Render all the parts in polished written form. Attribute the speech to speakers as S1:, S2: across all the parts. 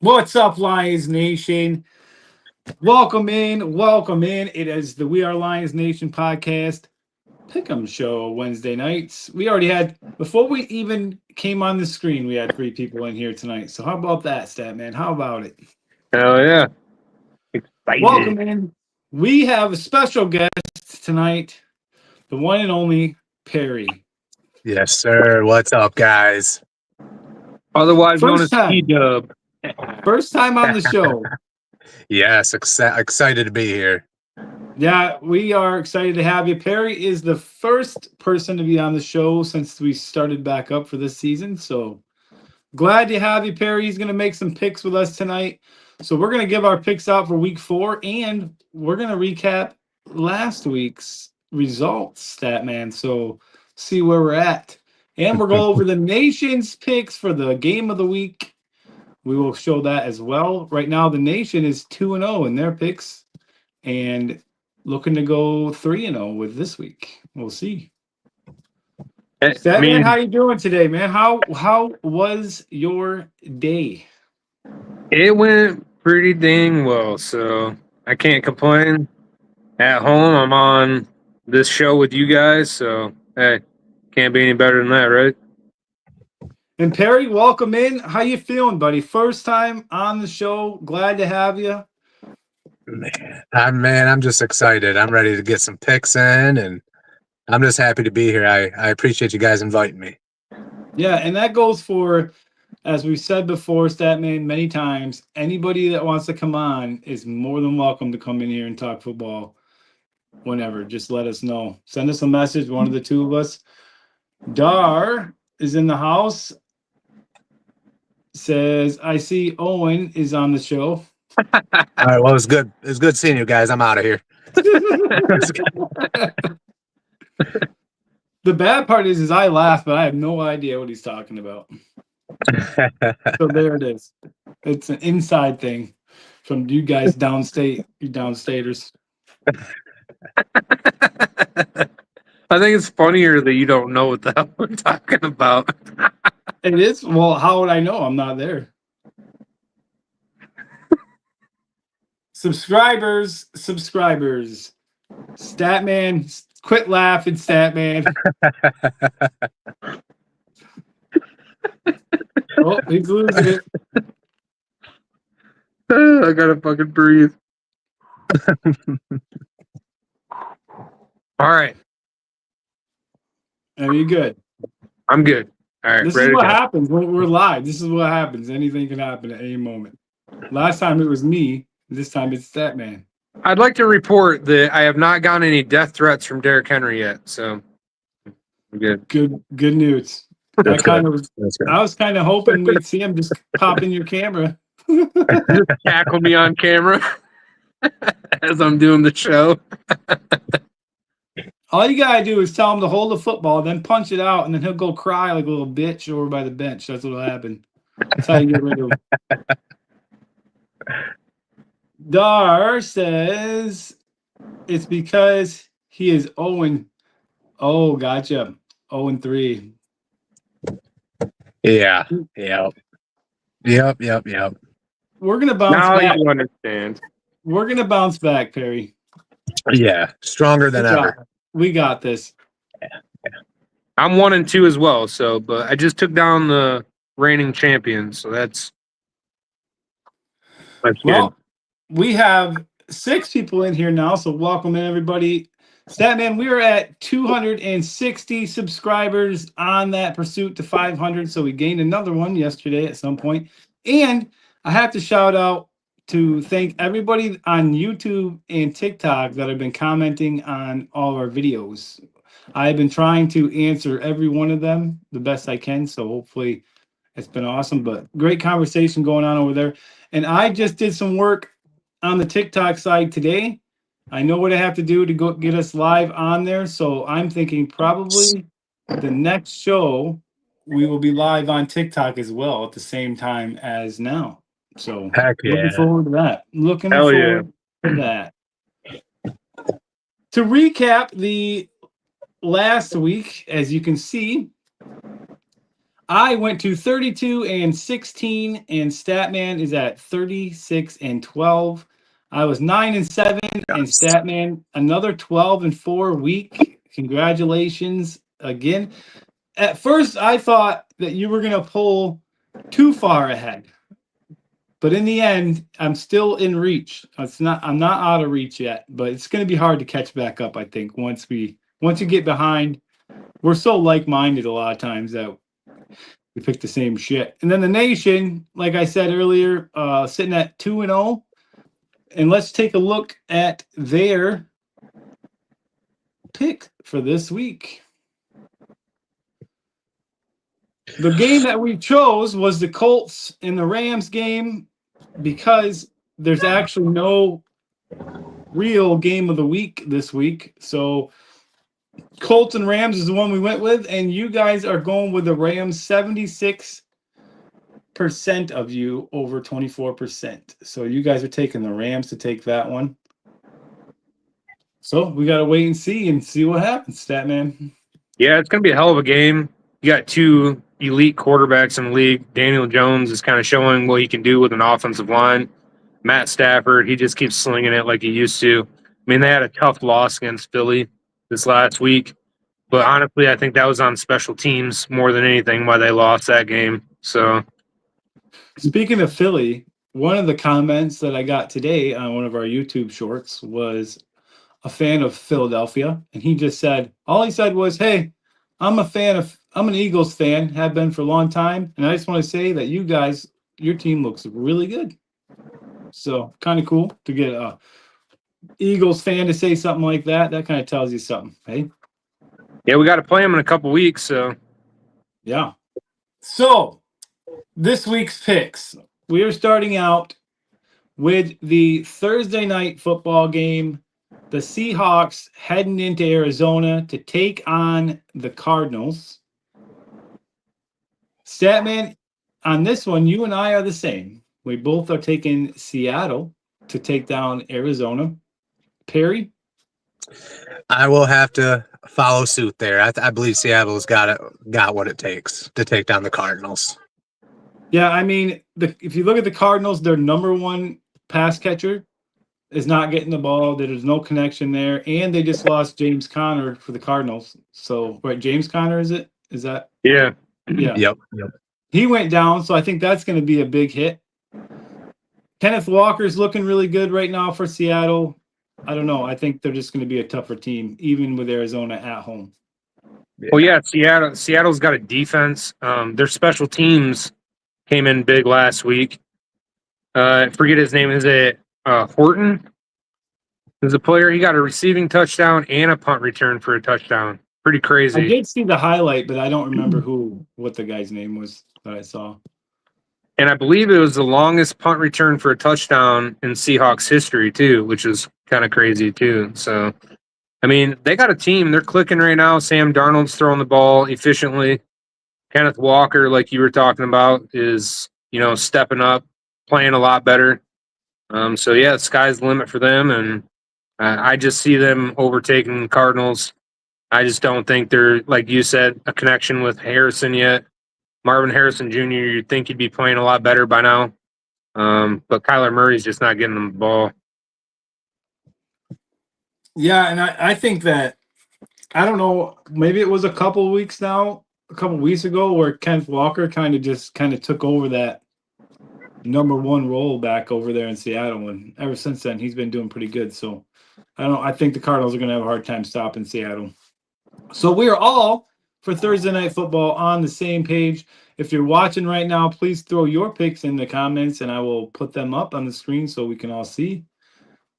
S1: What's up, Lions Nation? Welcome in, welcome in. It is the We Are Lions Nation podcast pick'em show Wednesday nights. We already had, before we even came on the screen, we had 3 people in here tonight. So how about that, Statman? How about it?
S2: Hell yeah. Excited.
S1: Welcome in. We have a special guest tonight, the one and only Perry.
S3: Yes, sir. What's up, guys?
S2: Otherwise known as
S1: First time.
S2: P-Dub.
S1: First time on the show.
S3: Yes, excited to be here.
S1: Yeah, we are excited to have you. Perry is the first person to be on the show since we started back up for this season. So glad to have you, Perry. He's going to make some picks with us tonight. So we're going to give our picks out for week 4, and we're going to recap last week's results, Statman. So see where we're at. And we'll go over the nation's picks for the game of the week. We will show that as well. Right now, the nation is 2-0 in their picks and looking to go 3-0 with this week. We'll see. Statman, how you doing today, man? How was your day?
S2: It went pretty dang well, so I can't complain. At home, I'm on this show with you guys, so hey, can't be any better than that, right?
S1: And Perry, welcome in. How you feeling, buddy? First time on the show. Glad to have you.
S3: I'm just excited. I'm ready to get some picks in, and I'm just happy to be here. I appreciate you guys inviting me.
S1: Yeah, and that goes for, as we said before, Statman, many times, anybody that wants to come on is more than welcome to come in here and talk football whenever. Just let us know. Send us a message, one of the two of us. Dar is in the house. Says, I see Owen is on the show.
S3: All right, well, it was good. It was good seeing you guys. I'm out of here.
S1: The bad part is I laugh, but I have no idea what he's talking about. So there it is. It's an inside thing from you guys downstate, you downstaters.
S2: I think it's funnier that you don't know what the hell we're talking about.
S1: It is? Well, how would I know? I'm not there. Subscribers. Statman, quit laughing, Statman. Oh, he's losing it.
S2: I gotta fucking breathe. All right.
S1: Are you good?
S2: I'm good. All right.
S1: This
S2: ready
S1: is
S2: to
S1: what
S2: go.
S1: happens when we're live. This is what happens. Anything can happen at any moment. Last time it was me. This time it's Statman.
S2: I'd like to report that I have not gotten any death threats from Derrick Henry yet, so I'm good.
S1: Good news.
S3: That's
S1: I was kind of hoping we'd see him just pop in your camera.
S2: Just tackle me on camera as I'm doing the show.
S1: All you gotta do is tell him to hold the football, then punch it out, and then he'll go cry like a little bitch over by the bench. That's what'll happen. That's how you get rid of him. Dar says it's because he is Owen. Oh, gotcha. 0-3.
S3: Yeah. Yep.
S1: We're gonna bounce
S2: Now
S1: back.
S2: you understand.
S1: We're gonna bounce back, Perry.
S3: Yeah. Stronger than
S1: Good job.
S3: ever.
S1: We got this.
S2: I'm 1-2 as well, so but I just took down the reigning champions, so that's
S1: Well,
S2: good.
S1: we have 6 people in here now, so welcome in everybody. Statman, we are at 260 subscribers on that pursuit to 500, so we gained another one yesterday at some point. And I have to shout out to thank everybody on YouTube and TikTok that have been commenting on all of our videos. I've been trying to answer every one of them the best I can, so hopefully it's been awesome, but great conversation going on over there. And I just did some work on the TikTok side today. I know what I have to do to go get us live on there, so I'm thinking probably the next show we will be live on TikTok as well at the same time as now. So
S3: Heck
S1: looking
S3: yeah.
S1: forward to that. Looking
S2: Hell yeah.
S1: forward to that. To recap the last week, as you can see, I went to 32-16, and Statman is at 36-12. I was 9-7, and Statman another 12-4 week. Congratulations again. At first, I thought that you were gonna pull too far ahead, but in the end, I'm still in reach. I'm not out of reach yet, but it's gonna be hard to catch back up. I think once you get behind, we're so like-minded a lot of times that we pick the same shit. And then the nation, like I said earlier, sitting at 2-0. And let's take a look at their pick for this week. The game that we chose was the Colts and the Rams game because there's actually no real game of the week this week. So Colts and Rams is the one we went with, and you guys are going with the Rams. 76% of you over 24%. So you guys are taking the Rams to take that one. So we got to wait and see what happens, Statman.
S2: Yeah, it's going to be a hell of a game. You got two elite quarterbacks in the league. Daniel Jones is kind of showing what he can do with an offensive line. Matt Stafford, he just keeps slinging it like he used to. I mean, they had a tough loss against Philly this last week. But honestly, I think that was on special teams more than anything why they lost that game. So,
S1: speaking of Philly, one of the comments that I got today on one of our YouTube shorts was a fan of Philadelphia, and he just said, all he said was, "Hey, I'm an Eagles fan, have been for a long time, and I just want to say that your team looks really good." So kind of cool to get a Eagles fan to say something like that. That kind of tells you something, hey?
S2: yeah, we got to play them in a couple weeks. So,
S1: Yeah. So this week's picks, we are starting out with the Thursday night football game. The Seahawks heading into Arizona to take on the Cardinals. Statman, on this one, you and I are the same. We both are taking Seattle to take down Arizona. Perry?
S3: I will have to follow suit there. I believe Seattle's got what it takes to take down the Cardinals.
S1: Yeah, I mean, if you look at the Cardinals, their number one pass catcher is not getting the ball. There's no connection there, and they just lost James Conner for the Cardinals. So, right, James Conner, is it? Is that?
S2: yeah.
S1: Yeah.
S3: Yep.
S1: He went down, so I think that's going to be a big hit. Kenneth Walker's looking really good right now for Seattle. I don't know. I think they're just going to be a tougher team, even with Arizona at home.
S2: Well, yeah, Seattle's got a defense. Their special teams came in big last week. I forget his name. Is it Horton? There's a player. He got a receiving touchdown and a punt return for a touchdown. Pretty crazy.
S1: I did see the highlight, but I don't remember what the guy's name was that I saw.
S2: And I believe it was the longest punt return for a touchdown in Seahawks history, too, which is kind of crazy, too. So, I mean, they got a team. They're clicking right now. Sam Darnold's throwing the ball efficiently. Kenneth Walker, like you were talking about, is, stepping up, playing a lot better. So, yeah, the sky's the limit for them. And I just see them overtaking the Cardinals. I just don't think they're, like you said, a connection with Harrison yet. Marvin Harrison Jr., you'd think he'd be playing a lot better by now. But Kyler Murray's just not getting them the ball.
S1: Yeah, and I think that, I don't know, maybe it was a couple weeks ago where Kenneth Walker kind of took over that number one role back over there in Seattle. And ever since then, he's been doing pretty good. So I think the Cardinals are going to have a hard time stopping Seattle. So we are all, for Thursday Night Football, on the same page. If you're watching right now, please throw your picks in the comments, and I will put them up on the screen so we can all see.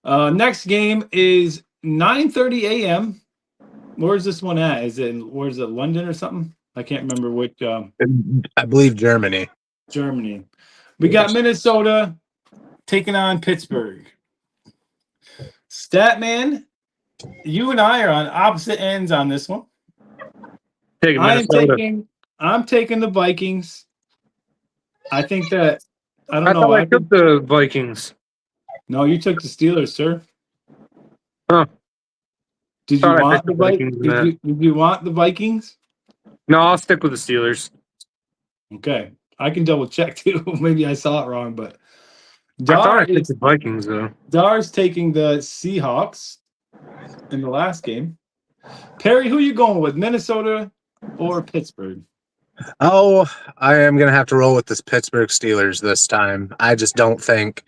S1: Next game is 9:30 a.m. Where's this one at? Where's it, London or something? I can't remember which.
S3: I believe Germany.
S1: Germany. We got Minnesota taking on Pittsburgh. Statman, you and I are on opposite ends on this one. I'm taking the Vikings. I think that I
S2: thought I took the Vikings.
S1: No, you took the Steelers, sir.
S2: Huh.
S1: Did you want the Vikings? Did you want the Vikings?
S2: No, I'll stick with the Steelers.
S1: Okay. I can double check too. Maybe I saw it wrong, but
S2: I thought I
S1: Dar
S2: picked
S1: is
S2: the Vikings though.
S1: Dar's taking the Seahawks in the last game. Perry, who you going with? Minnesota or Pittsburgh?
S3: Oh, I am going to have to roll with this Pittsburgh Steelers this time. I just don't think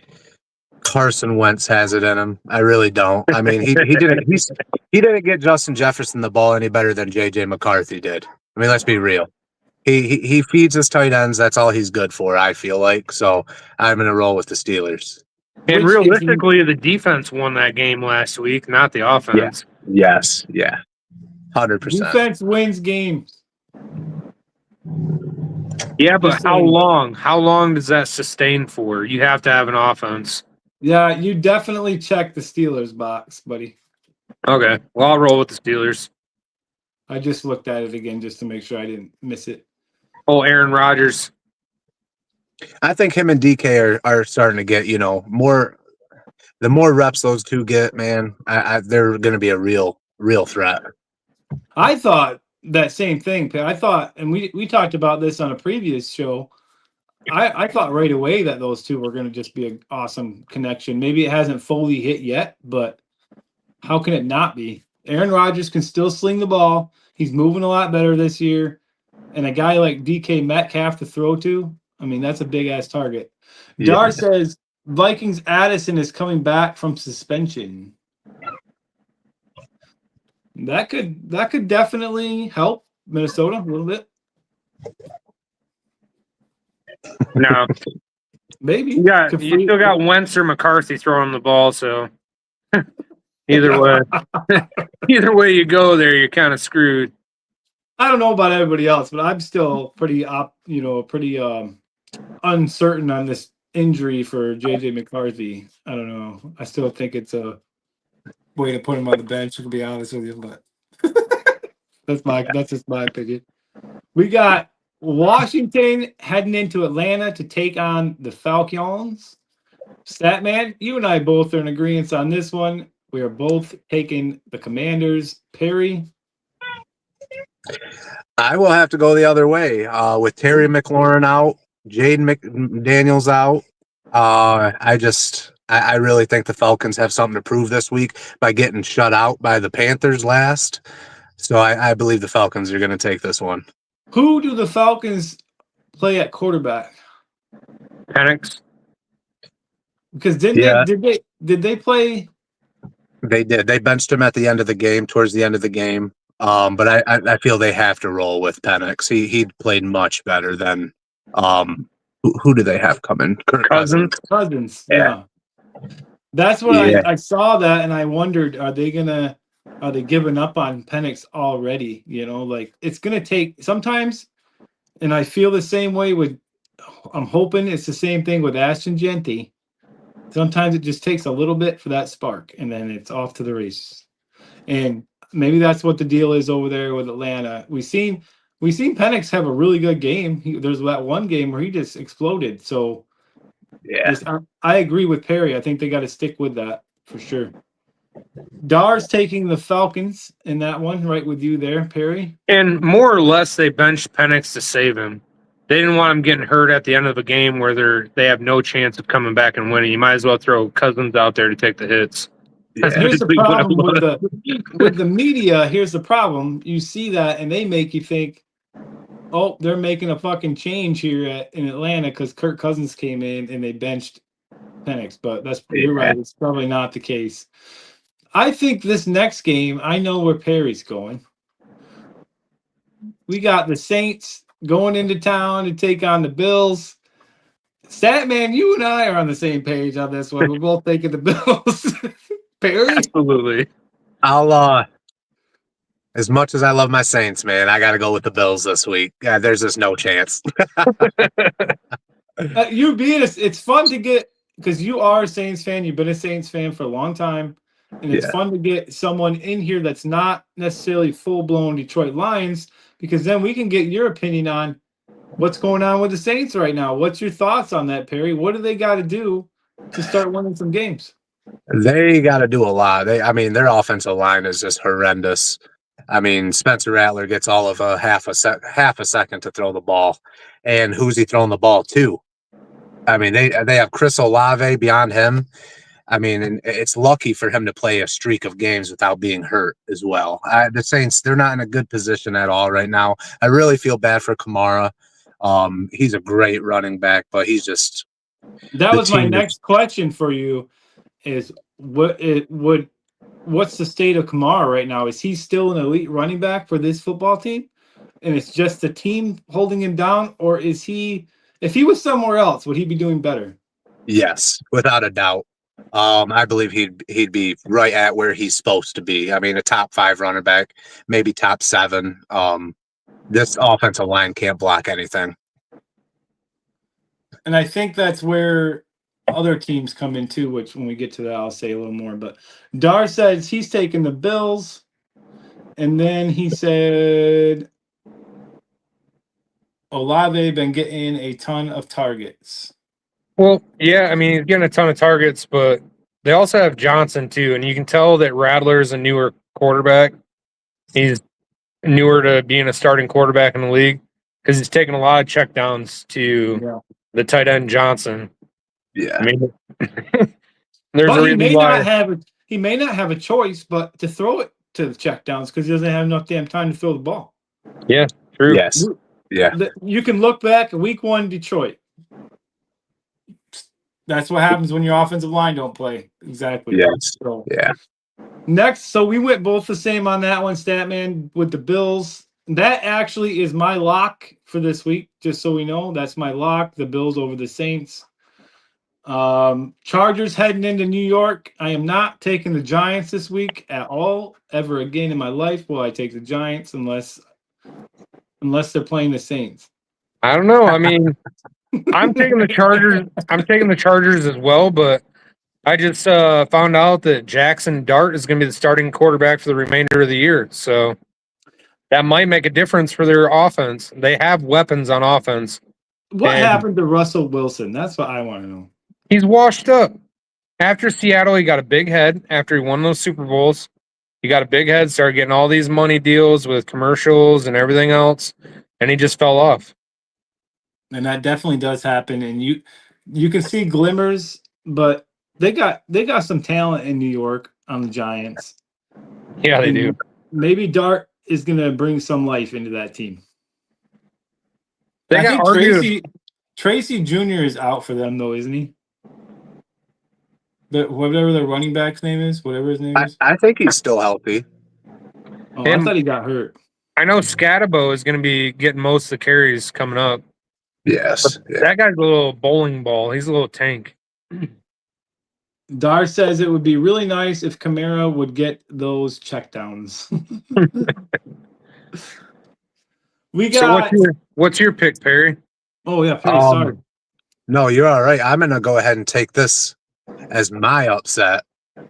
S3: Carson Wentz has it in him. I really don't. I mean, he didn't get Justin Jefferson the ball any better than JJ McCarthy did. I mean, let's be real. He feeds his tight ends. That's all he's good for, I feel like. So I'm going to roll with the Steelers.
S2: And
S1: Which is-
S2: realistically, the defense won that game last week, not the offense.
S3: Yes. Yeah. 100%.
S1: Defense wins games.
S2: Yeah, but
S1: Just
S2: how
S1: saying.
S2: long? How long does that sustain for? You have to have an offense.
S1: Yeah, you definitely check the Steelers box, buddy.
S2: Okay, well, I'll roll with the Steelers.
S1: I just looked at it again just to make sure I didn't miss it.
S2: Oh, Aaron Rodgers.
S3: I think him and DK are starting to get, more. The more reps those two get, man, they're going to be a real threat.
S1: I thought that same thing. I thought, and we talked about this on a previous show. I thought right away that those two were going to just be an awesome connection. Maybe it hasn't fully hit yet, but how can it not be? Aaron Rodgers can still sling the ball. He's moving a lot better this year. And a guy like DK Metcalf to throw to, I mean, that's a big-ass target.
S3: Yeah.
S1: Dar says Vikings Addison is coming back from suspension. That could definitely help Minnesota a little bit.
S2: No,
S1: Maybe.
S2: you still got Wentz or McCarthy throwing the ball, so either way you go there, you're kind of screwed.
S1: I don't know about everybody else, but I'm still pretty uncertain on this injury for JJ McCarthy. I don't know. I still think it's a way to put him on the bench, to be honest with you, but that's just my opinion. We got Washington heading into Atlanta to take on the Falcons. Statman, you and I both are in agreement on this one. We are both taking the Commanders. Perry?
S3: I will have to go the other way. With Terry McLaurin out, Jaden McDaniels out, I really think the Falcons have something to prove this week by getting shut out by the Panthers last. So I believe the Falcons are going to take this one.
S1: Who do the Falcons play at quarterback?
S2: Penix.
S1: Because did they play?
S3: They did. They benched him at the end of the game, towards the end of the game. But I feel they have to roll with Penix. He played much better than who do they have coming? Kirk
S2: Cousins.
S1: Cousins.
S3: Yeah.
S1: That's what
S3: Yeah.
S1: I saw that and I wondered, are they giving up on Penix already? Like it's gonna take sometimes, and I feel the same way I'm hoping it's the same thing with Ashton Genty. Sometimes it just takes a little bit for that spark, and then it's off to the races. And maybe that's what the deal is over there with Atlanta. We've seen Penix have a really good game. There's that one game where he just exploded. So
S3: Yeah.
S1: I agree with Perry. I think they got to stick with that for sure. Dar's taking the Falcons in that one, right with you there, Perry.
S2: And more or less, they benched Penix to save him. They didn't want him getting hurt at the end of the game where they have no chance of coming back and winning. You might as well throw Cousins out there to take the hits.
S3: Yeah.
S1: Here's the problem with the media. Here's the problem. You see that, and they make you think, oh, they're making a fucking change here in Atlanta because Kirk Cousins came in and they benched Penix. But you're right. It's probably not the case. I think this next game, I know where Perry's going. We got the Saints going into town to take on the Bills. Statman, you and I are on the same page on this one. We're both taking the Bills. Perry?
S2: Absolutely.
S3: I'll as much as I love my Saints, man, I got to go with the Bills this week. There's just no chance.
S1: It's fun to get, because you are a Saints fan. You've been a Saints fan for a long time. And it's fun to get someone in here that's not necessarily full-blown Detroit Lions, because then we can get your opinion on what's going on with the Saints right now. What's your thoughts on that, Perry? What do they got to do to start winning some games?
S3: They got to do a lot. Their offensive line is just horrendous. I mean, Spencer Rattler gets all of a half a second to throw the ball, and who's he throwing the ball to? I mean, they have Chris Olave beyond him. I mean, and it's lucky for him to play a streak of games without being hurt as well. The Saints, they're not in a good position at all right now. I really feel bad for Kamara. He's a great running back, but he's just
S1: That
S3: the
S1: was my
S3: team
S1: next question for you: is what's the state of Kamara right now? Is he still an elite running back for this football team, and it's just the team holding him down, or is he? If he was somewhere else, would he be doing better?
S3: Yes, without a doubt. I believe he'd be right at where he's supposed to be. I mean, a top 5 running back, maybe top 7. This offensive line can't block anything.
S1: And I think that's where other teams come in too, which when we get to that, I'll say a little more. But Dar says he's taking the Bills. And then he said Olave been getting a ton of targets.
S2: Well, yeah, I mean, he's getting a ton of targets, but they also have Johnson too, and you can tell that Rattler's a newer quarterback. He's newer to being a starting quarterback in the league because he's taking a lot of checkdowns to the tight end Johnson.
S3: Yeah,
S2: I mean, there's
S1: but
S2: a reason why
S1: he may not have a choice but to throw it to the checkdowns because he doesn't have enough damn time to throw the ball.
S2: Yeah, true.
S3: Yes. Yeah.
S1: You can look back at week 1 Detroit. That's what happens when your offensive line don't play. Exactly.
S3: Yes.
S1: So,
S3: Yeah.
S1: next, so we went both the same on that one, Statman, with the Bills. That actually is my lock for this week, just so we know. That's my lock, the Bills over the Saints. Chargers heading into New York. I am not taking the Giants this week at all. Ever again in my life will I take the Giants unless they're playing the Saints.
S2: I don't know. I mean, I'm taking the Chargers. I'm taking the Chargers as well, but I just found out that Jackson Dart is going to be the starting quarterback for the remainder of the year. So that might make a difference for their offense. They have weapons on offense.
S1: What happened to Russell Wilson? That's what I want to know.
S2: He's washed up. After Seattle, he got a big head. After he won those Super Bowls, he got a big head, started getting all these money deals with commercials and everything else, and he just fell off.
S1: And that definitely does happen. And you can see glimmers, but they got some talent in New York on the Giants.
S2: Yeah, they do.
S1: Maybe Dart is going to bring some life into that team.
S2: I think
S1: Tracy Jr. is out for them, though, isn't he? Whatever their running back's name is, whatever his name is.
S3: I think he's still healthy.
S1: Oh, I thought he got hurt.
S2: I know Scatabo is going to be getting most of the carries coming up.
S3: Yes. Yeah.
S2: That guy's a little bowling ball. He's a little tank.
S1: Dar says it would be really nice if Kamara would get those checkdowns. We got.
S2: So what's your pick, Perry?
S1: Oh yeah, Perry. Sorry.
S3: No, you're all right. I'm gonna go ahead and take this as my upset.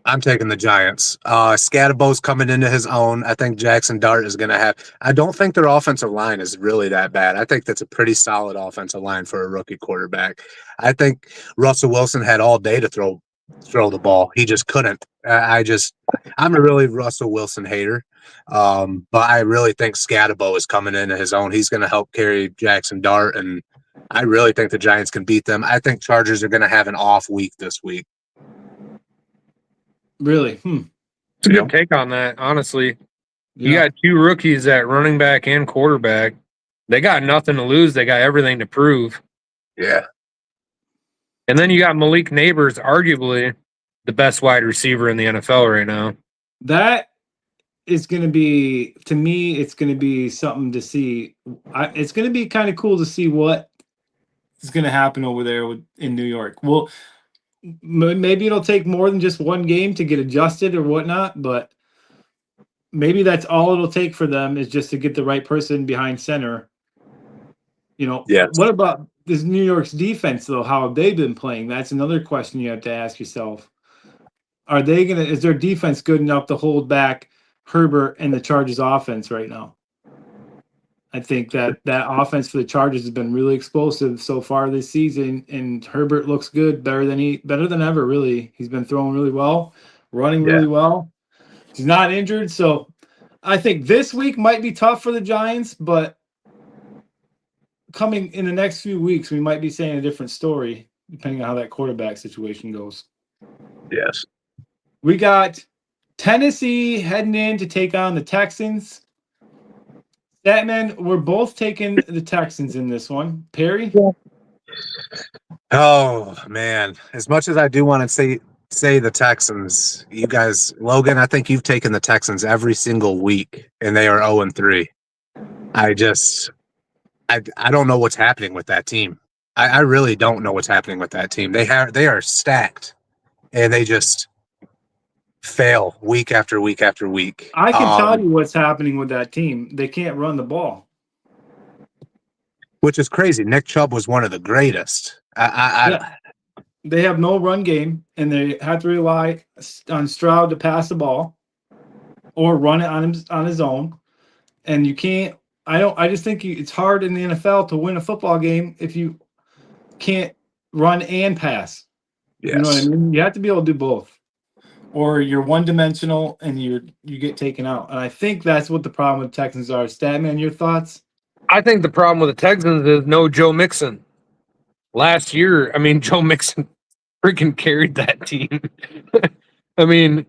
S3: I'm taking the Giants. Scadabo's coming into his own. I think Jackson Dart is going to have. I don't think their offensive line is really that bad. I think that's a pretty solid offensive line for a rookie quarterback. I think Russell Wilson had all day to throw the ball. He just couldn't. I'm a really Russell Wilson hater. But I really think Scadabo is coming into his own. He's going to help carry Jackson Dart, and I really think the Giants can beat them. I think Chargers are going to have an off week this week.
S1: Really?
S2: It's a good take on that, honestly. You got two rookies at running back and quarterback. They got nothing to lose. They got everything to prove.
S3: Yeah.
S2: And then you got Malik Neighbors, arguably the best wide receiver in the NFL right now.
S1: That is going to be, to me, it's going to be something to see. It's going to be kind of cool to see what is going to happen over there in New York. Well, maybe it'll take more than just one game to get adjusted or whatnot, but maybe that's all it'll take for them is just to get the right person behind center.
S3: Yes.
S1: What about this New York's defense, though? How have they been playing? That's another question you have to ask yourself. Is their defense good enough to hold back Herbert and the Chargers offense right now? I think that offense for the Chargers has been really explosive so far this season, and Herbert looks good, better than ever, really. He's been throwing really well, running really well. He's not injured, so I think this week might be tough for the Giants, but coming in the next few weeks, we might be saying a different story depending on how that quarterback situation goes.
S3: Yes.
S1: We got Tennessee heading in to take on the Texans. Statman, we're both taking the Texans in this one. Perry?
S3: Oh man, as much as I do want to say the Texans, you guys, Logan, I think you've taken the Texans every single week, and they are 0-3. I don't know what's happening with that team. I really don't know what's happening with that team. They are stacked, and they just fail week after week after week.
S1: I can tell you what's happening with that team. They can't run the ball.
S3: Which is crazy. Nick Chubb was one of the greatest.
S1: They have no run game, and they have to rely on Stroud to pass the ball or run it on his own. And you can't. I just think it's hard in the NFL to win a football game if you can't run and pass.
S3: Yes.
S1: You know what I mean? You have to be able to do both, or you're one dimensional and you get taken out. And I think that's what the problem with the Texans are. Statman, your thoughts?
S2: I think the problem with the Texans is no Joe Mixon. Last year, I mean, Joe Mixon freaking carried that team. I mean,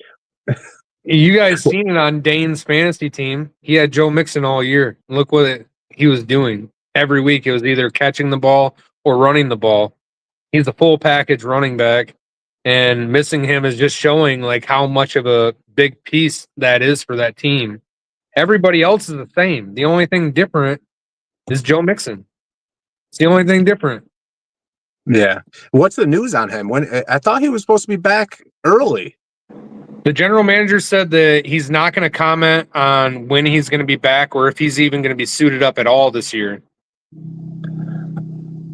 S2: you guys seen it on Dane's fantasy team. He had Joe Mixon all year. Look what he was doing. Every week, it was either catching the ball or running the ball. He's a full package running back, and missing him is just showing like how much of a big piece that is for that team. Everybody else is the same. The only thing different is Joe Mixon. It's the only thing different.
S3: Yeah. What's the news on him? When I thought he was supposed to be back early.
S2: The general manager said that he's not going to comment on when he's going to be back or if he's even going to be suited up at all this year.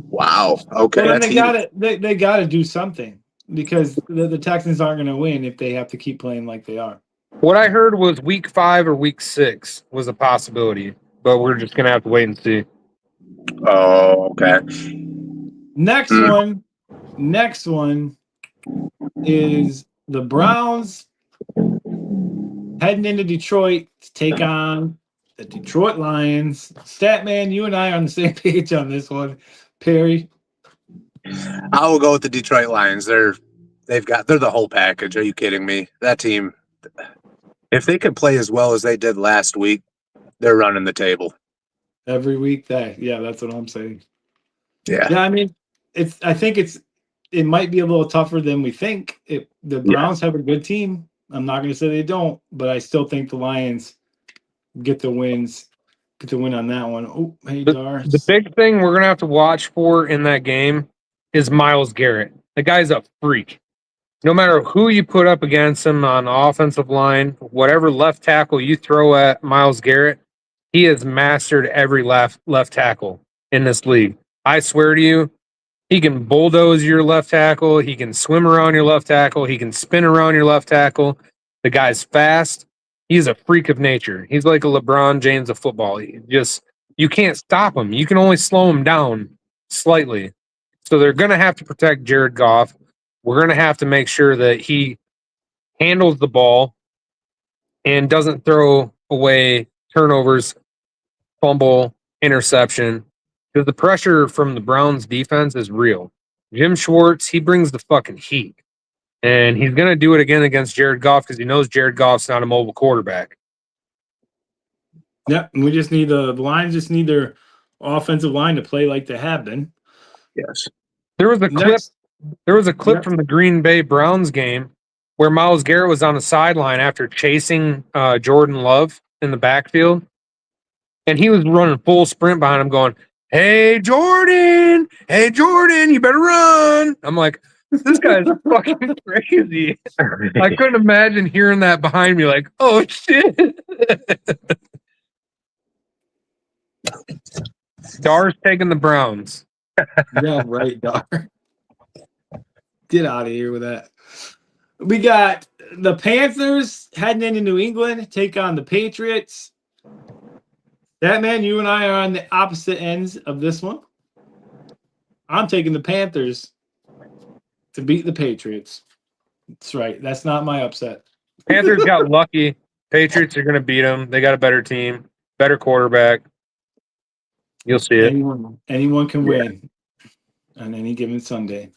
S3: Wow. Okay.
S1: Well, they gotta do something because the Texans aren't going to win if they have to keep playing like they are.
S2: What I heard was week 5 or week 6 was a possibility, but we're just going to have to wait and see.
S3: Oh, okay.
S1: Next one is the Browns heading into Detroit to take on the Detroit Lions. Statman, you and I are on the same page on this one. Perry?
S3: I will go with the Detroit Lions. They're the whole package. Are you kidding me? That team, if they could play as well as they did last week, they're running the table.
S1: Every week, that's what I'm saying.
S3: Yeah.
S1: Yeah, I mean, I think it might be a little tougher than we think. The Browns have a good team. I'm not going to say they don't, but I still think the Lions get the win on that one. Oh, hey, Dar.
S2: The big thing we're going to have to watch for in that game is Myles Garrett. The guy's a freak. No matter who you put up against him on the offensive line, whatever left tackle you throw at Myles Garrett, he has mastered every left tackle in this league. I swear to you, he can bulldoze your left tackle. He can swim around your left tackle. He can spin around your left tackle. The guy's fast. He's a freak of nature. He's like a LeBron James of football. You can't stop him. You can only slow him down slightly. So they're going to have to protect Jared Goff. We're going to have to make sure that he handles the ball and doesn't throw away turnovers, fumble, interception. Because the pressure from the Browns defense is real. Jim Schwartz, he brings the fucking heat. And he's going to do it again against Jared Goff because he knows Jared Goff's not a mobile quarterback.
S1: Yeah, we just need the Lions just need their offensive line to play like they have been.
S3: Yes.
S2: There was a clip from the Green Bay Browns game where Myles Garrett was on the sideline after chasing Jordan Love in the backfield. And he was running full sprint behind him going, hey, Jordan, you better run. I'm like, this guy's fucking crazy. I couldn't imagine hearing that behind me like, oh, shit. Dar's taking the Browns.
S1: Yeah, right, Dar. Get out of here with that. We got the Panthers heading into New England, take on the Patriots. Statman, you and I are on the opposite ends of this one. I'm taking the Panthers to beat the Patriots. That's right. That's not my upset.
S2: Panthers got lucky Patriots are going to beat them. They got a better team, better quarterback. You'll see it.
S1: Anyone can win on any given Sunday.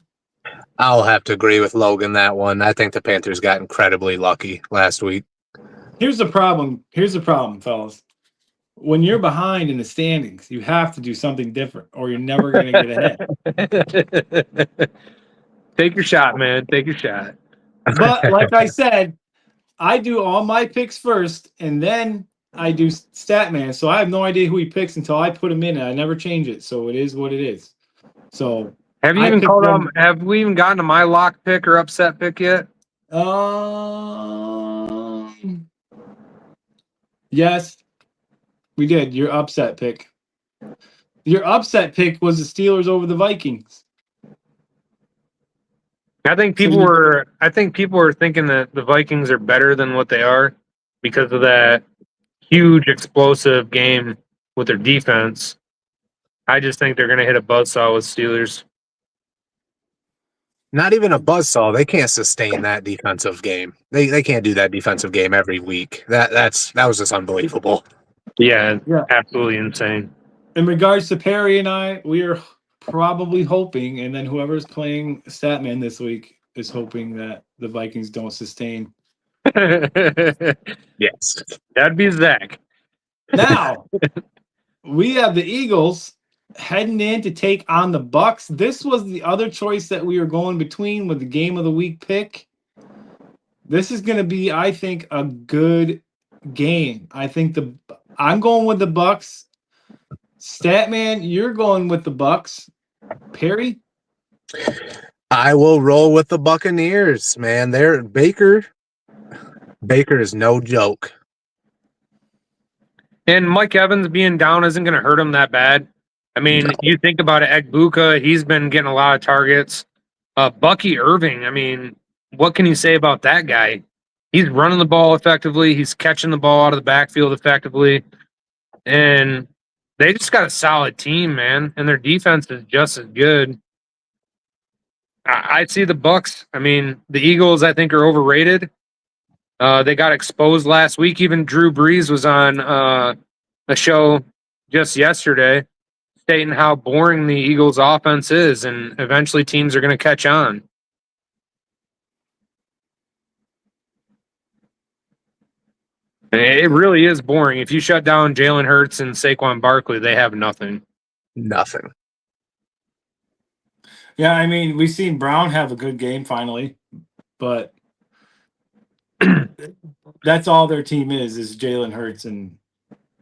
S3: I'll have to agree with Logan that one. I think the Panthers got incredibly lucky last week.
S1: Here's the problem. Here's the problem, fellas. When you're behind in the standings, you have to do something different, or you're never going to get ahead.
S2: Take your shot, man. Take your shot.
S1: But like I said, I do all my picks first, and then I do Statman. So I have no idea who he picks until I put him in, and I never change it. So it is what it is. So
S2: Have you
S1: I
S2: even
S1: picked
S2: called
S1: them-
S2: Have we even gotten to my lock pick or upset pick yet?
S1: Yes, we did. Your upset pick. Your upset pick was the Steelers over the Vikings.
S2: I think people were thinking that the Vikings are better than what they are because of that huge explosive game with their defense. I just think they're going to hit a buzzsaw with Steelers.
S3: Not even a buzzsaw. They can't sustain that defensive game. They can't do that defensive game every week. That was just unbelievable.
S2: Yeah,
S1: Yeah.
S2: absolutely insane.
S1: In regards to Perry and I, we are probably hoping, and then whoever's playing Statman this week is hoping that the Vikings don't sustain.
S3: Yes.
S2: That'd be Zach.
S1: Now, we have the Eagles heading in to take on the Bucks. This was the other choice that we were going between with the game of the week pick. This is going to be, I think, a good game. I'm going with the Bucks. Statman, you're going with the Bucks. Perry?
S3: I will roll with the Buccaneers, man. They're Baker is no joke.
S2: And Mike Evans being down isn't going to hurt him that bad. I mean,
S3: No.
S2: You think about it, Egbuka, he's been getting a lot of targets. Bucky Irving, I mean, what can you say about that guy? He's running the ball effectively. He's catching the ball out of the backfield effectively. And they just got a solid team, man. And their defense is just as good. I see the Bucks. I mean, the Eagles, I think, are overrated. They got exposed last week. Even Drew Brees was on a show just yesterday stating how boring the Eagles' offense is, and eventually teams are going to catch on. And it really is boring. If you shut down Jalen Hurts and Saquon Barkley, they have nothing.
S3: Nothing.
S1: Yeah, I mean, we've seen Brown have a good game finally, but that's all their team is Jalen Hurts and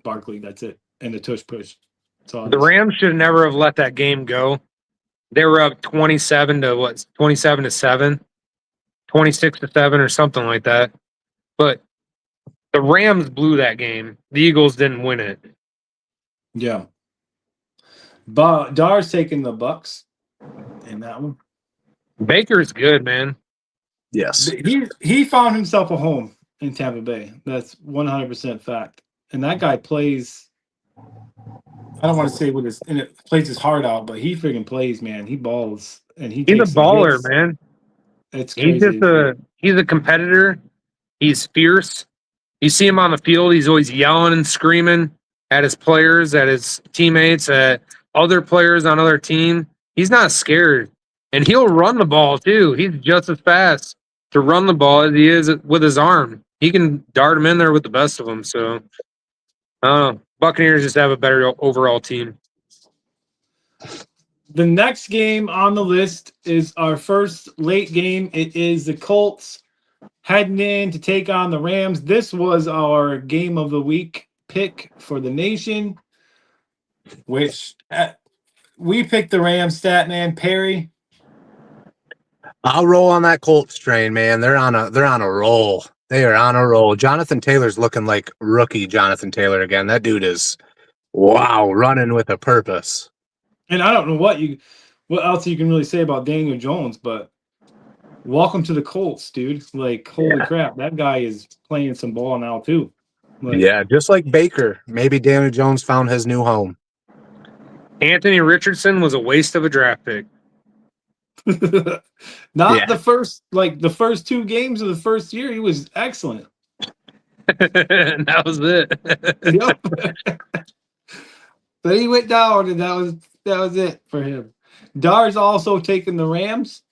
S1: Barkley. That's it. And the tush push. That's all it
S2: The
S1: is.
S2: Rams should never have let that game go. They were up 27 to 7, 26 to 7 or something like that. But the Rams blew that game. The Eagles didn't win it.
S1: Yeah. But Dar's taking the Bucks in that one.
S2: Baker's good, man.
S3: Yes.
S1: He found himself a home in Tampa Bay. That's 100% fact. And that guy plays. I don't want to say plays his heart out, but he freaking plays, man. He balls and he's
S2: a baller, man.
S1: It's crazy.
S2: He's a competitor. He's fierce. You see him on the field, he's always yelling and screaming at his players, at his teammates, at other players on other team. He's not scared. And he'll run the ball too. He's just as fast to run the ball as he is with his arm. He can dart him in there with the best of them. So I don't know. Buccaneers just have a better overall team.
S1: The next game on the list is our first late game. It is the Colts heading in to take on the Rams. This was our game of the week pick for the nation, which we picked the Rams. Statman, Perry.
S3: I'll roll on that Colts train, man. They're on a roll. They are on a roll. Jonathan Taylor's looking like rookie Jonathan Taylor again. That dude is running with a purpose.
S1: And I don't know what else you can really say about Daniel Jones, but welcome to the Colts, dude. Like, holy crap, that guy is playing some ball now too. Like,
S3: Yeah, just like Baker. Maybe Daniel Jones found his new home.
S2: Anthony Richardson was a waste of a draft pick.
S1: Not the first 2 games of the first year. He was excellent.
S2: And that was it.
S1: Yep. But he went down, and that was it for him. Dar's also taking the Rams.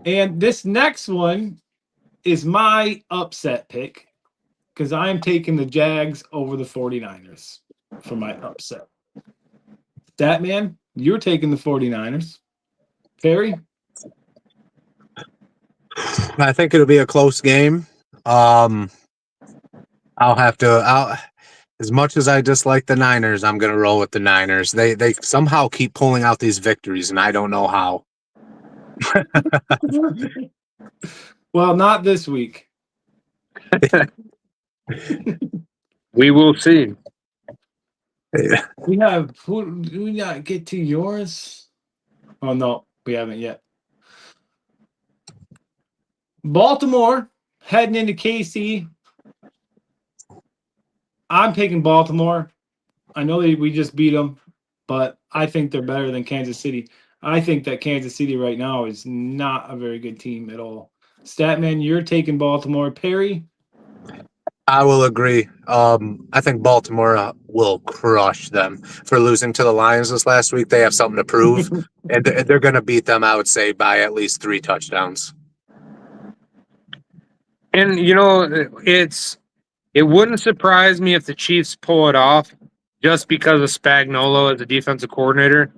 S1: And this next one is my upset pick because I'm taking the Jags over the 49ers for my upset. Statman, you're taking the 49ers. Perry?
S3: I think it'll be a close game. I'll as much as I dislike the Niners, I'm gonna roll with the Niners. They somehow keep pulling out these victories, and I don't know how.
S1: Well, not this week.
S2: We will see.
S1: We have who do we not get to yours? Oh no, we haven't yet. Baltimore heading into KC. I'm taking Baltimore. I know we just beat them, but I think they're better than Kansas City. I think that Kansas City right now is not a very good team at all. Statman, you're taking Baltimore. Perry?
S3: I will agree. I think Baltimore will crush them for losing to the Lions this last week. They have something to prove, and they're going to beat them, I would say, by at least 3 touchdowns.
S2: And it wouldn't surprise me if the Chiefs pull it off just because of Spagnuolo as a defensive coordinator.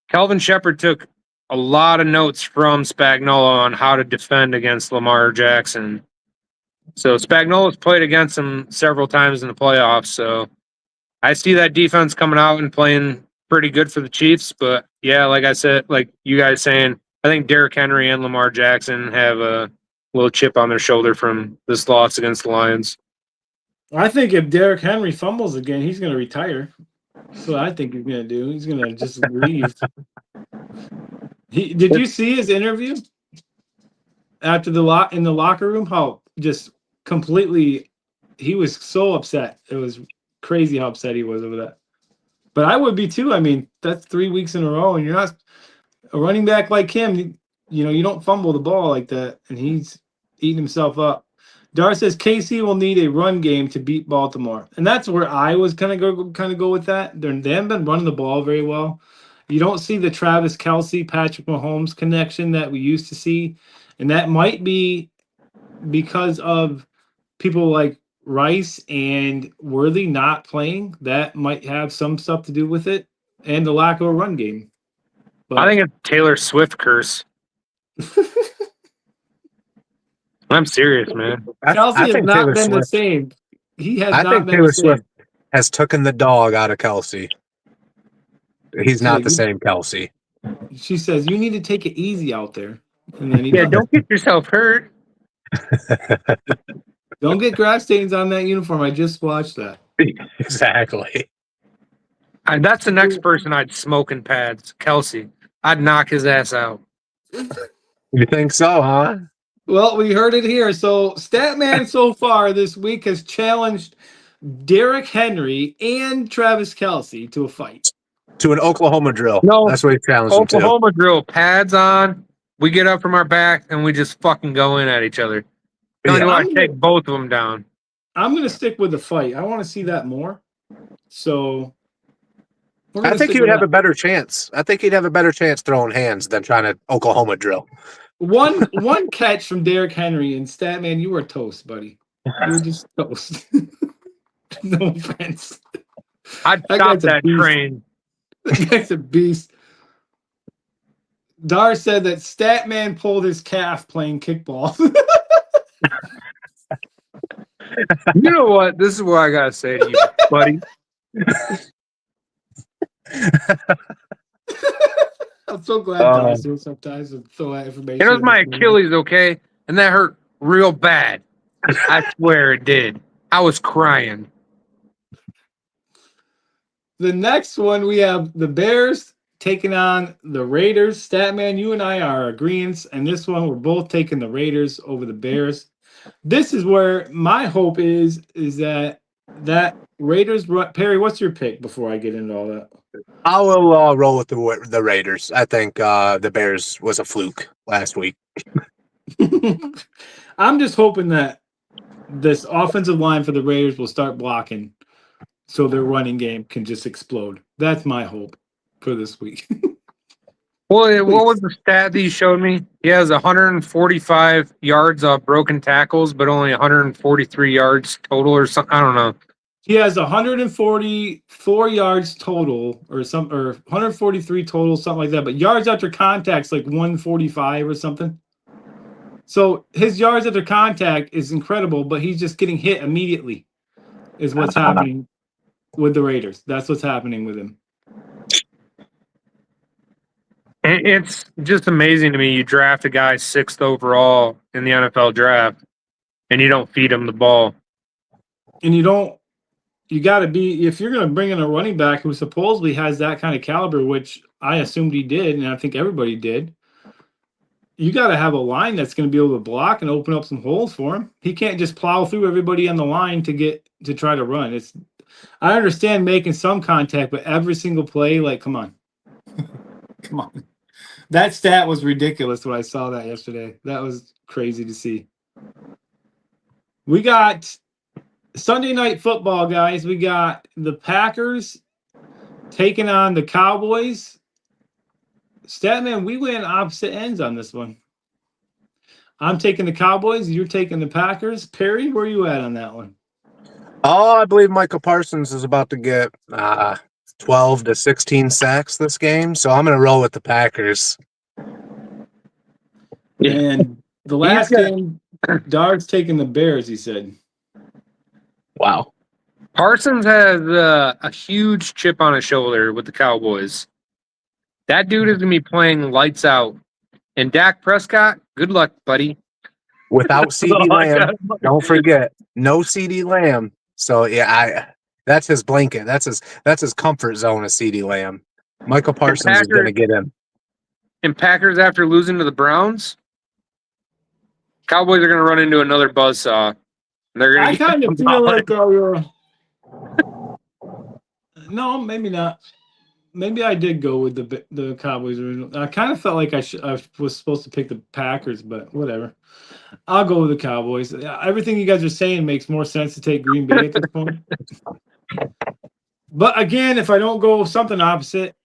S2: Kelvin Shepard took a lot of notes from Spagnuolo on how to defend against Lamar Jackson. So Spagnuolo's played against him several times in the playoffs. So I see that defense coming out and playing pretty good for the Chiefs. But yeah, like I said, like you guys saying, I think Derrick Henry and Lamar Jackson have a little chip on their shoulder from this loss against the Lions.
S1: I think if Derrick Henry fumbles again, he's going to retire. That's what I think he's going to do. He's going to just leave. Did you see his interview after in the locker room? How just completely he was so upset. It was crazy how upset he was over that. But I would be too. I mean, that's 3 weeks in a row, and you're not a running back like him. You don't fumble the ball like that, and he's eating himself up. Dar says KC will need a run game to beat Baltimore, and that's where I was kind of go with that. They haven't been running the ball very well. You don't see the Travis Kelce, Patrick Mahomes connection that we used to see, and that might be because of people like Rice and Worthy not playing. That might have some stuff to do with it, and the lack of a run game. But
S2: I think it's Taylor Swift curse. I'm serious, man.
S1: Kelce has not
S3: Taylor
S1: been the
S3: Swift,
S1: same. He has
S3: I
S1: not
S3: think
S1: been
S3: Taylor
S1: the same.
S3: Swift has taken the dog out of Kelsey. He's not the same Kelsey.
S1: She says, you need to take it easy out there. And then he
S2: Yeah,
S1: does.
S2: don't get yourself hurt.
S1: Don't get grass stains on that uniform. I just watched that.
S3: Exactly.
S2: That's the next person I'd smoke in pads. Kelsey. I'd knock his ass out.
S3: You think so, huh?
S1: Well, we heard it here. So Statman so far this week has challenged Derrick Henry and Travis Kelce to a fight.
S3: To an Oklahoma drill.
S2: No,
S3: that's what he challenged him to.
S2: Oklahoma drill, pads on. We get up from our back and we just fucking go in at each other.
S3: Yeah.
S2: I take both of them down.
S1: I'm going to stick with the fight. I want to see that more. So
S3: I think he would have a better chance. I think he'd have a better chance throwing hands than trying to Oklahoma drill.
S1: One catch from Derrick Henry, and Statman, you were toast, buddy. You were just toast. No offense.
S2: I'd stop that train.
S1: That guy's a beast. Dar said that Statman pulled his calf playing kickball.
S2: You know what? This is what I gotta say to you, buddy.
S1: I'm so glad Dar's here sometimes and throw that information.
S2: It was my Achilles, okay? And that hurt real bad. I swear it did. I was crying.
S1: The next one, we have the Bears taking on the Raiders. Statman, you and I are agreeing, and this one we're both taking the Raiders over the Bears. This is where my hope is that Raiders. Perry, what's your pick before I get into all that?
S3: I will roll with the Raiders. I think the Bears was a fluke last week.
S1: I'm just hoping that this offensive line for the Raiders will start blocking, so their running game can just explode. That's my hope for this week.
S2: Well, what was the stat that you showed me? He has 145 yards of broken tackles, but only 143 yards total, or something. I don't know.
S1: He has 144 yards total, or 143 total, something like that. But yards after contact's like 145 or something. So his yards after contact is incredible, but he's just getting hit immediately. Is what's happening with the Raiders. That's what's happening with him.
S2: It's just amazing to me. You draft a guy 6th overall in the NFL draft, and you don't feed him the ball.
S1: And you got to be, if you're going to bring in a running back who supposedly has that kind of caliber, which I assumed he did, and I think everybody did, you got to have a line that's going to be able to block and open up some holes for him. He can't just plow through everybody on the line to try to run. I understand making some contact, but every single play, like, come on. Come on. That stat was ridiculous when I saw that yesterday. That was crazy to see. We got Sunday Night Football, guys. We got the Packers taking on the Cowboys. Statman, we went opposite ends on this one. I'm taking the Cowboys. You're taking the Packers. Perry, where are you at on that one?
S3: Oh, I believe Michael Parsons is about to get 12 to 16 sacks this game, so I'm going to roll with the Packers.
S1: And the last game, Dard's taking the Bears, he said.
S3: Wow.
S2: Parsons has a huge chip on his shoulder with the Cowboys. That dude is going to be playing lights out. And Dak Prescott, good luck, buddy.
S3: Without CeeDee Lamb, don't forget, no CeeDee Lamb. So yeah, that's his blanket. That's his comfort zone of CeeDee Lamb. Michael Parsons is going to get him.
S2: And Packers, after losing to the Browns, Cowboys are going to run into another buzzsaw.
S1: I kind of feel like no, maybe not. Maybe I did go with the Cowboys. I kind of felt like I was supposed to pick the Packers, but whatever. I'll go with the Cowboys. Everything you guys are saying makes more sense to take Green Bay at this point. But again, if I don't go something opposite,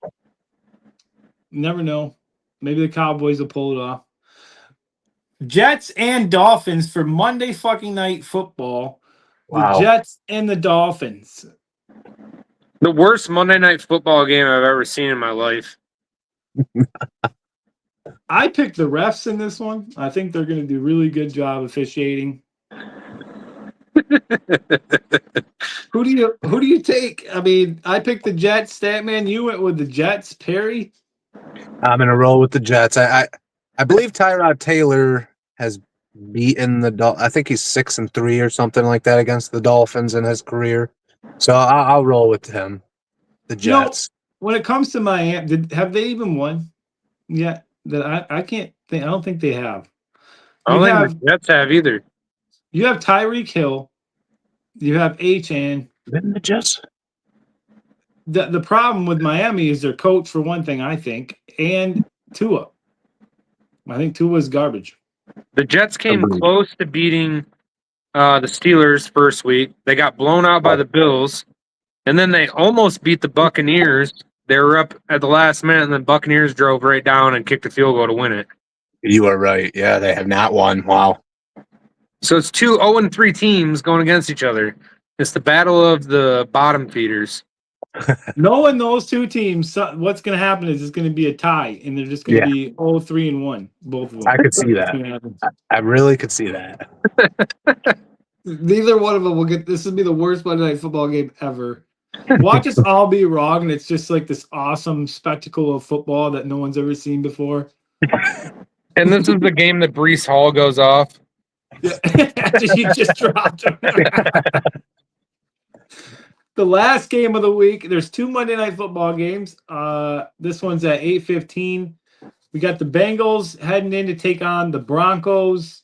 S1: never know. Maybe the Cowboys will pull it off. Jets and Dolphins for Monday fucking Night Football.
S3: Wow.
S1: The Jets and the Dolphins.
S2: The worst Monday Night Football game I've ever seen in my life.
S1: I picked the refs in this one. I think they're going to do a really good job officiating. Who do you take? I mean, I picked the Jets. Statman, you went with the Jets. Perry?
S3: I'm going to roll with the Jets. I believe Tyrod Taylor has beaten I think he's 6-3 or something like that against the Dolphins in his career. So I'll roll with him. The Jets.
S1: When it comes to Miami, have they even won yet? That I can't think. I don't think they have.
S2: I don't think the Jets have either.
S1: You have Tyreek Hill. You have Achane.
S3: Then the Jets.
S1: The problem with Miami is their coach, for one thing, I think, and Tua. I think Tua's garbage.
S2: The Jets came close to beating the Steelers first week. They got blown out by the Bills, and then they almost beat the Buccaneers. They were up at the last minute, and the Buccaneers drove right down and kicked a field goal to win it.
S3: You are right. Yeah, they have not won. Wow.
S2: So it's 2 0-3 teams going against each other. It's the battle of the bottom feeders.
S1: Knowing those two teams, what's going to happen is it's going to be a tie, and they're just going to be 0-3-1, both of them.
S3: I could see that. I really could see that.
S1: Neither one of them will get. This will be the worst Monday Night Football game ever. Watch us all be wrong, and it's just like this awesome spectacle of football that no one's ever seen before.
S2: And this is the game that Breece Hall goes off.
S1: Yeah. After you just dropped him. The last game of the week. There's 2 Monday Night Football games. This one's at 8:15. We got the Bengals heading in to take on the Broncos.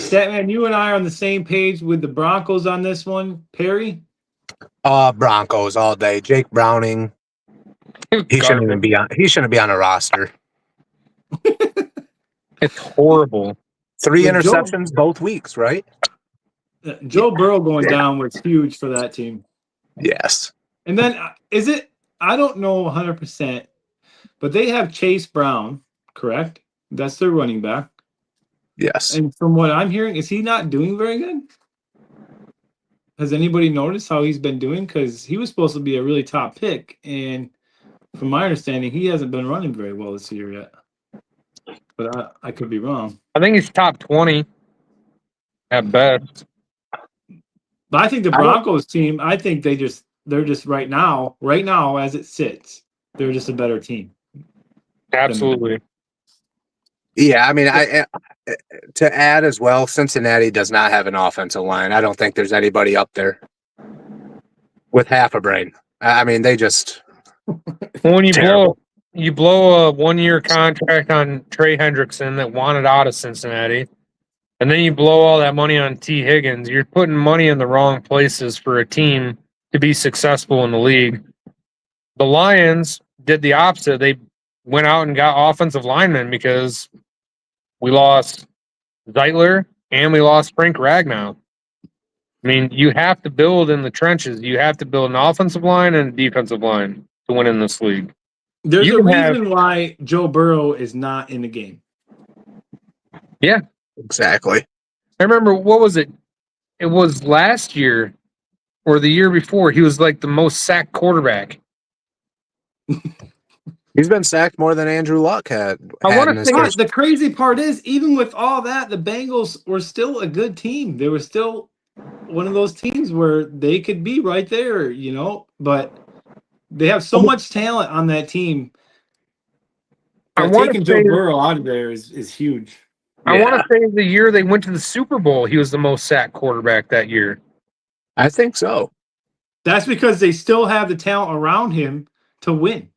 S1: Statman, you and I are on the same page with the Broncos on this one. Perry?
S3: Broncos all day. Jake Browning. He shouldn't even be on. He shouldn't be on a roster.
S2: It's horrible.
S3: 3 interceptions both weeks, right?
S1: Joe Burrow going down was huge for that team.
S3: Yes.
S1: And then is it? I don't know 100%, but they have Chase Brown, correct? That's their running back.
S3: Yes.
S1: And from what I'm hearing, is he not doing very good? Has anybody noticed how he's been doing? Because he was supposed to be a really top pick, and from my understanding, he hasn't been running very well this year yet. But I could be wrong.
S2: I think he's top 20 at best.
S1: But I think the Broncos team, I think they're just right now as it sits, they're just a better team.
S2: Absolutely.
S3: Yeah, I mean, to add as well, Cincinnati does not have an offensive line. I don't think there's anybody up there with half a brain. I mean, they just
S2: When
S3: terrible.
S2: you blow a 1-year contract on Trey Hendrickson that wanted out of Cincinnati, and then you blow all that money on T. Higgins, you're putting money in the wrong places for a team to be successful in the league. The Lions did the opposite. They went out and got offensive linemen because we lost Zeitler and we lost Frank Ragnow. I mean, you have to build in the trenches. You have to build an offensive line and a defensive line to win in this league.
S1: There's a reason why Joe Burrow is not in the game.
S2: Yeah.
S3: Exactly.
S2: I remember, what was it? It was last year or the year before. He was like the most sacked quarterback.
S3: He's been sacked more than Andrew Luck had.
S2: I want to say
S1: The crazy part is, even with all that, the Bengals were still a good team. They were still one of those teams where they could be right there, but they have so much talent on that team. Taking Joe Burrow out of there is huge.
S2: I want to say the year they went to the Super Bowl, he was the most sacked quarterback that year.
S3: I think so.
S1: That's because they still have the talent around him to win.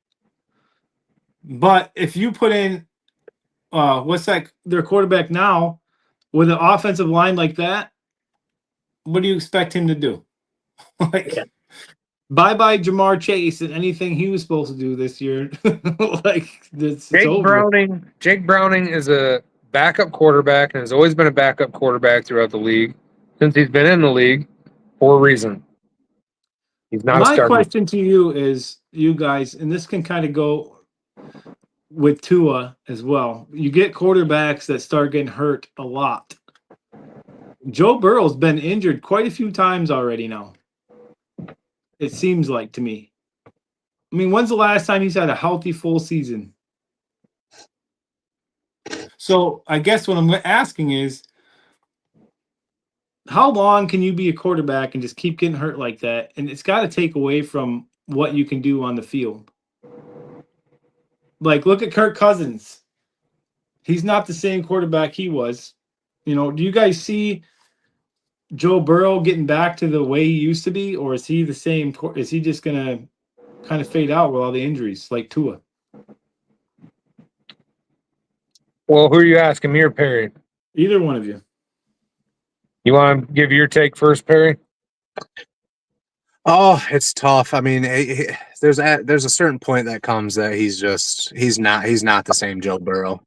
S1: But if you put in, their quarterback now, with an offensive line like that, what do you expect him to do? Bye-bye Jamar Chase and anything he was supposed to do this year. It's over.
S2: Jake Browning is a backup quarterback and has always been a backup quarterback throughout the league since he's been in the league for a reason. He's not a starter.
S1: My question to you is, you guys, and this can kind of go with Tua as well. You get quarterbacks that start getting hurt a lot. Joe Burrow's been injured quite a few times already now. It seems like to me. I mean, when's the last time he's had a healthy full season? So I guess what I'm asking is, how long can you be a quarterback and just keep getting hurt like that? And it's got to take away from what you can do on the field. Like, look at Kirk Cousins. He's not the same quarterback he was. Do you guys see Joe Burrow getting back to the way he used to be, or is he the same? Is he just going to kind of fade out with all the injuries like Tua?
S2: Well, who are you asking, me or Perry?
S1: Either one of you.
S2: You want to give your take first, Perry?
S3: Oh, it's tough. I mean, there's a certain point that comes that he's not the same Joe Burrow.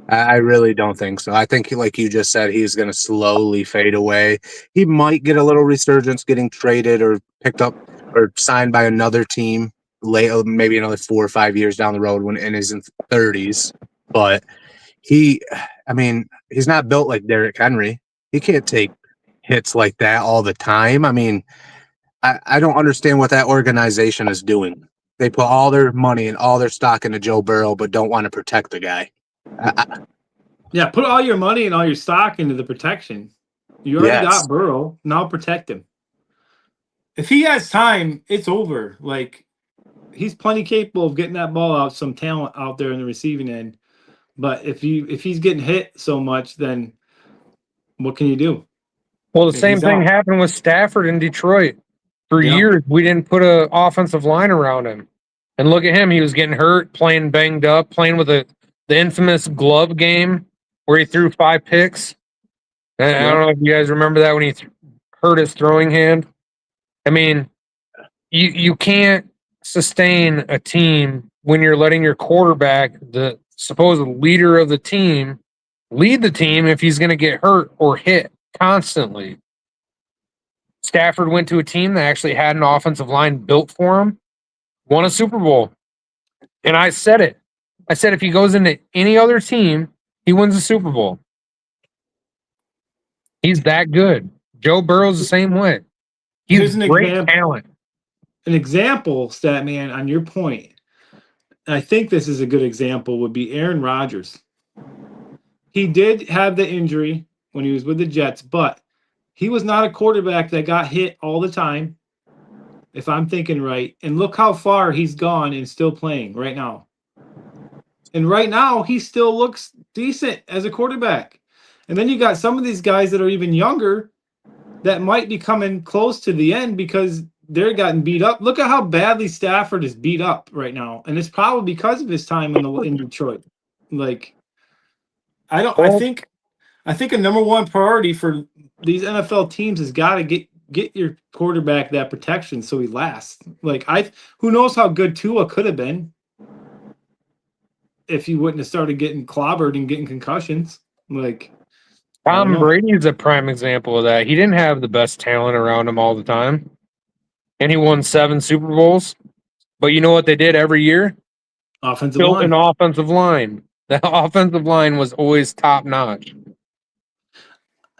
S3: I really don't think so. I think, like you just said, he's going to slowly fade away. He might get a little resurgence getting traded or picked up or signed by another team later, maybe another 4 or 5 years down the road when in his 30s. But he's not built like Derrick Henry. He can't take hits like that all the time. I mean, I don't understand what that organization is doing. They put all their money and all their stock into Joe Burrow, but don't want to protect the guy.
S1: Yeah, put all your money and all your stock into the protection. You already got Burrow. Now protect him. If he has time, it's over. Like, he's plenty capable of getting that ball out, some talent out there in the receiving end. But if he's getting hit so much, then what can you do?
S2: Well, the same thing happened with Stafford in Detroit. For years, we didn't put an offensive line around him. And look at him. He was getting hurt, playing banged up, playing with the infamous glove game where he threw 5 picks. And I don't know if you guys remember that when he hurt his throwing hand. I mean, you can't sustain a team when you're letting your quarterback, the supposed leader of the team, lead the team if he's going to get hurt or hit constantly. Stafford went to a team that actually had an offensive line built for him, won a Super Bowl. And I said it. I said if he goes into any other team, he wins the Super Bowl. He's that good. Joe Burrow's the same way.
S1: Here's
S2: He's
S1: an
S2: great
S1: example.
S2: talent.
S1: An example, Statman, on your point, and I think this is a good example, would be Aaron Rodgers. He did have the injury when he was with the Jets, but he was not a quarterback that got hit all the time, if I'm thinking right. And look how far he's gone and still playing right now. And right now, he still looks decent as a quarterback. And then you got some of these guys that are even younger that might be coming close to the end because they're gotten beat up. Look at how badly Stafford is beat up right now. And it's probably because of his time in Detroit. Like, I think a number one priority for these NFL teams has got to get your quarterback that protection so he lasts. Like, who knows how good Tua could have been if he wouldn't have started getting clobbered and getting concussions. Like,
S2: Tom Brady is a prime example of that. He didn't have the best talent around him all the time. And he won 7 Super Bowls. But you know what they did every year?
S1: offensive
S2: Built
S1: line.
S2: an offensive line. The offensive line was always top notch.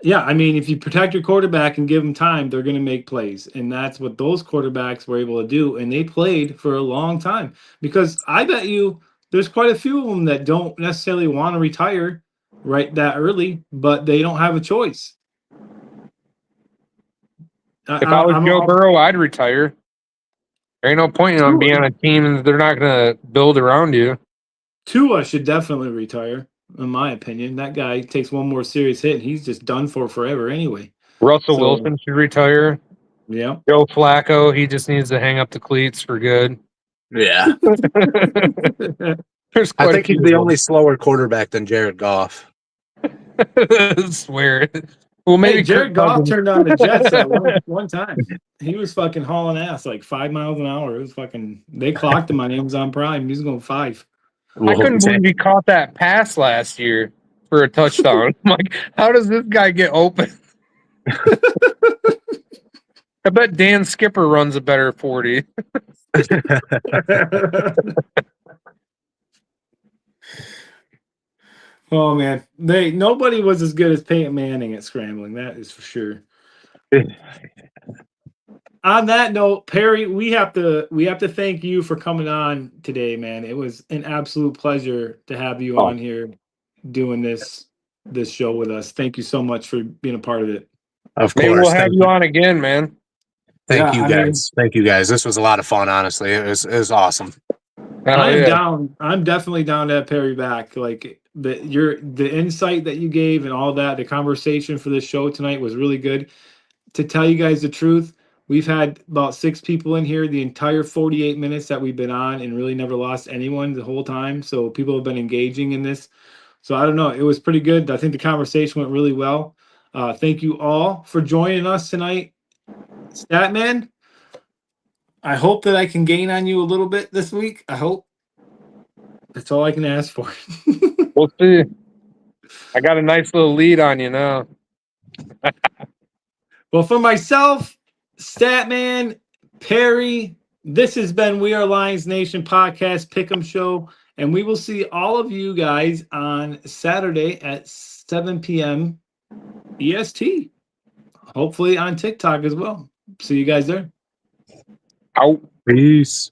S1: Yeah, I mean, if you protect your quarterback and give them time, they're going to make plays. And that's what those quarterbacks were able to do. And they played for a long time. Because I bet you there's quite a few of them that don't necessarily want to retire right that early, but they don't have a choice.
S2: If I was Joe Burrow, I'd retire. There ain't no point in being on a team and they're not going to build around you.
S1: Tua should definitely retire, in my opinion. That guy takes one more serious hit and he's just done for forever anyway.
S2: Russell Wilson should retire.
S1: Yeah.
S2: Joe Flacco, he just needs to hang up the cleats for good.
S3: Yeah. I think he's the only slower quarterback than Jared Goff.
S2: Swear. Well, maybe
S1: Jared Goff turned on the Jets at one time. He was fucking hauling ass like 5 miles an hour. It was fucking. They clocked him on Amazon Prime. He was going 5.
S2: I couldn't believe he caught that pass last year for a touchdown. I'm like, how does this guy get open? I bet Dan Skipper runs a better 40.
S1: Oh man, nobody was as good as Peyton Manning at scrambling. That is for sure. On that note, Perry, we have to thank you for coming on today, man. It was an absolute pleasure to have you on here doing this show with us. Thank you so much for being a part of it.
S3: Of course,
S2: maybe we'll have you on again, man.
S3: Thank you guys. Thank you guys. This was a lot of fun. Honestly, it was awesome.
S1: I'm down. I'm definitely down to have Perry back. Like the insight that you gave and all that, the conversation for this show tonight was really good. To tell you guys the truth, we've had about 6 people in here the entire 48 minutes that we've been on and really never lost anyone the whole time. So people have been engaging in this. So I don't know. It was pretty good. I think the conversation went really well. Thank you all for joining us tonight. Statman, I hope that I can gain on you a little bit this week. I hope. That's all I can ask for.
S2: We'll see. I got a nice little lead on you now.
S1: Well, for myself, Statman, Perry, this has been We Are Lions Nation podcast Pick'em Show, and we will see all of you guys on Saturday at 7 p.m. EST. Hopefully on TikTok as well. See you guys there.
S2: Out.
S3: Peace.